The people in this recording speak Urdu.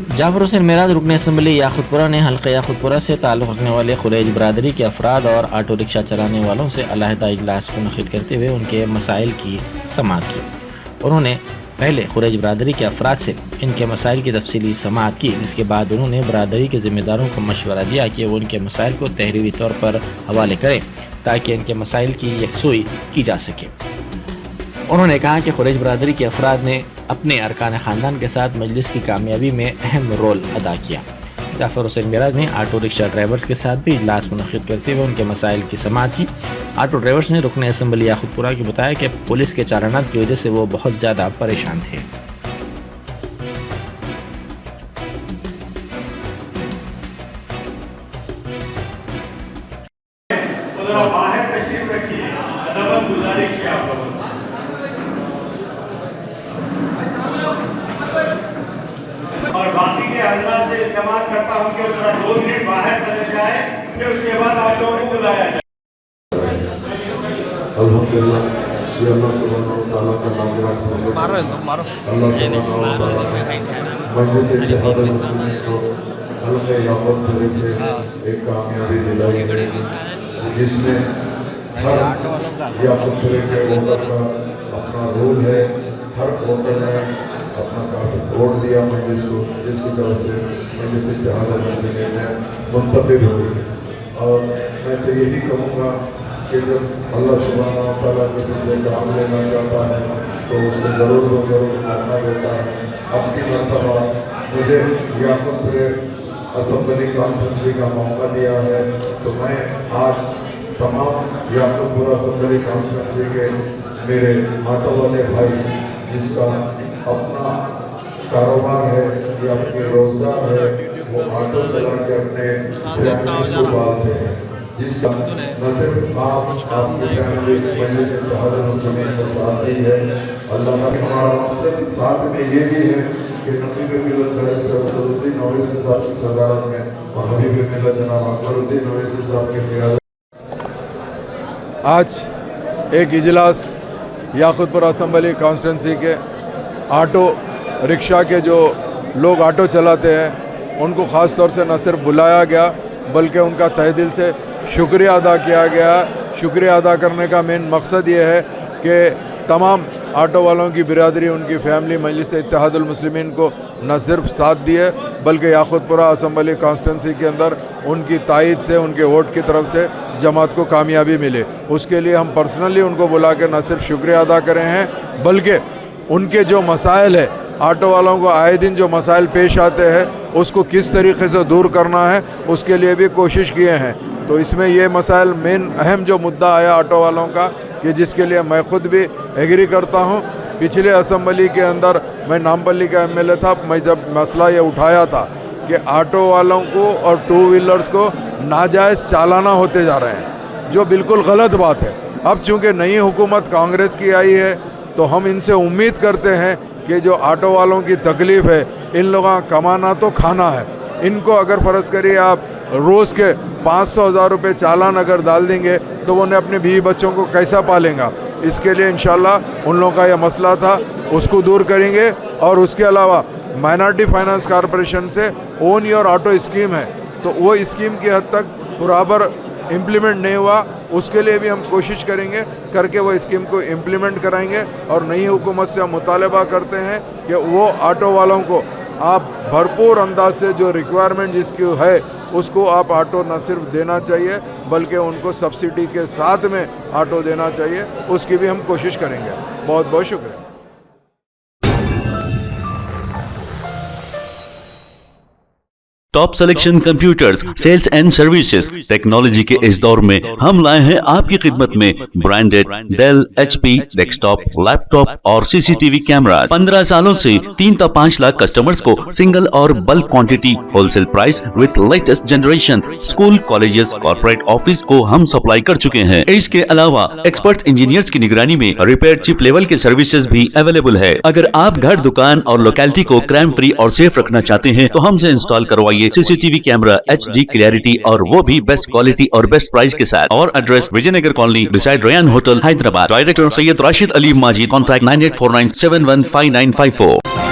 جعفر حسین معراج رکن اسمبلی یاقوتپورہ نے حلقہ یاقوتپورہ سے تعلق رکھنے والے قریش برادری کے افراد اور آٹو رکشہ چلانے والوں سے علیحدہ اجلاس منعقد کرتے ہوئے ان کے مسائل کی سماعت کی۔ انہوں نے پہلے قریش برادری کے افراد سے ان کے مسائل کی تفصیلی سماعت کی، جس کے بعد انہوں نے برادری کے ذمہ داروں کو مشورہ دیا کہ وہ ان کے مسائل کو تحریری طور پر حوالے کریں تاکہ ان کے مسائل کی یکسوئی کی جا سکے۔ انہوں نے کہا کہ قریش برادری کے افراد نے اپنے ارکان خاندان کے ساتھ مجلس کی کامیابی میں اہم رول ادا کیا۔ جعفر حسین معراج نے آٹو رکشہ ڈرائیورز کے ساتھ بھی اجلاس منعقد کرتے ہوئے ان کے مسائل کی سماعت کی۔ آٹو ڈرائیورز نے رکن اسمبلی یاقوتپورہ کو بتایا کہ پولیس کے چالانات کی وجہ سے وہ بہت زیادہ پریشان تھے۔ اور باقی کے حضرات سے التماس کرتا ہوں کہ ذرا 2 منٹ باہر چلے جائیں کہ اس کے بعد آپ لوگوں کو بلایا جائے۔ الحمدللہ یہ اللہ سبحانہ و تعالیٰ کا نام اللہ سبحانہ و تعالیٰ مجلس اتحاد المسلمین کو حلقہ یاقوتپورہ سے ایک کامیابی دلائی، جس میں ہر یاقوتپورہ کے ووٹر کا اپنا رول ہے۔ ہر ووٹر نے اپنا ووٹ دیا مجلس کو، جس کی طرف سے مجلس اتحاد المسلمین میں منتخب ہوئی۔ اور میں تو یہی کہوں گا کہ جب اللہ سبحانہ و تعالیٰ کسی سے کام لینا چاہتا ہے تو اس کو ضرور و ضرور موقع دیتا ہے۔ اب کی مرتبہ مجھے یاقوتپورہ اسمبلی کانسٹیٹنسی کا موقع دیا ہے تو میں آج تمام یاقوتپورہ اسمبلی کانسٹیٹنسی کے میرے آٹو والے بھائی جس کا اپنا کاروبار ہے یا اپنی روزگار ہے، وہ آٹو چلا کے اپنے فیملیز کو پالتے ہیں، جس کا نہ صرف آپ کی فیملی مجلس اتحاد المسلمین کو ساتھ دی ہے، اللہ کا ہمارا مقصد ساتھ میں یہ بھی ہے کہ نقیب ملت بیرسٹر اسد الدین اویسی صاحب کی صدارت میں اور حبیب ملت جناب اکبر الدین اویسی صاحب کی قیادت آج ایک اجلاس یاقوتپورہ اسمبلی کانسٹیٹنسی کے آٹو رکشہ کے جو لوگ آٹو چلاتے ہیں ان کو خاص طور سے نہ صرف بلایا گیا بلکہ ان کا تہ دل سے شکریہ ادا کیا گیا۔ شکریہ ادا کرنے کا مین مقصد یہ ہے کہ تمام آٹو والوں کی برادری، ان کی فیملی مجلس اتحاد المسلمین کو نہ صرف ساتھ دیے بلکہ یاقوتپورہ اسمبلی کانسٹیٹنسی کے اندر ان کی تائید سے، ان کے ووٹ کی طرف سے جماعت کو کامیابی ملے۔ اس کے لیے ہم پرسنلی ان کو بلا کے نہ صرف شکریہ ادا کرے ہیں بلکہ ان کے جو مسائل ہے، آٹو والوں کو آئے دن جو مسائل پیش آتے ہیں اس کو کس طریقے سے دور کرنا ہے اس کے لیے بھی کوشش کیے ہیں۔ تو اس میں یہ مسائل مین اہم جو مدعا آیا آٹو والوں کا کہ جس کے لیے میں خود بھی ایگری کرتا ہوں۔ پچھلے اسمبلی کے اندر میں نامپلی کا ایم ایل اے تھا، میں جب مسئلہ یہ اٹھایا تھا کہ آٹو والوں کو اور 2 ویلرز کو ناجائز چالانہ ہوتے جا رہے ہیں، جو بالکل غلط بات ہے۔ اب چونکہ نئی حکومت کانگریس کی آئی ہے تو ہم ان سے امید کرتے ہیں کہ جو آٹو والوں کی تکلیف ہے، ان لوگوں کا کمانا تو کھانا ہے، ان کو اگر فرض کریے آپ روز کے 500,000 روپے چالان اگر ڈال دیں گے تو وہ اپنے بیوی بچوں کو کیسا پالیں گا؟ اس کے لیے انشاءاللہ ان لوگوں کا یہ مسئلہ تھا، اس کو دور کریں گے۔ اور اس کے علاوہ مائنارٹی فائنانس کارپوریشن سے اون یور آٹو اسکیم ہے، تو وہ اسکیم کی حد تک برابر امپلیمنٹ نہیں ہوا، اس کے لیے بھی ہم کوشش کریں گے کر کے وہ اسکیم کو امپلیمنٹ کرائیں گے۔ اور نئی حکومت سے ہم مطالبہ کرتے ہیں کہ وہ آٹو والوں کو آپ بھرپور انداز سے جو ریکوائرمنٹ جس کی ہے اس کو آپ آٹو نہ صرف دینا چاہیے بلکہ ان کو سبسڈی کے ساتھ میں آٹو دینا چاہیے، اس کی بھی ہم کوشش کریں گے۔ بہت بہت شکریہ۔ Top selection computers sales and services technology کے اس دور میں ہم لائے ہیں آپ کی خدمت میں branded Dell, H P desktop, laptop اور C C T V cameras. 15 سالوں سے 3 تا 5 لاکھ کسٹمرز کو سنگل اور bulk quantity wholesale price with latest generation school, colleges, corporate office کو ہم سپلائی کر چکے ہیں۔ اس کے علاوہ ایکسپرٹ انجینئرز کی نگرانی میں ریپیئر چپ لیول کے سروسز بھی اویلیبل ہے۔ اگر آپ گھر، دکان اور لوکیلٹی کو کرائم فری اور سیف رکھنا چاہتے ہیں تو ہم سے انسٹال کروائیے C C T V camera H D clarity اور وہ بھی بیسٹ کوالٹی اور بیسٹ پرائز کے ساتھ۔ اور address Vijay Nagar colony beside Ryan hotel Hyderabad. Director Syed Rashid Ali Majid. Contact 9849715954۔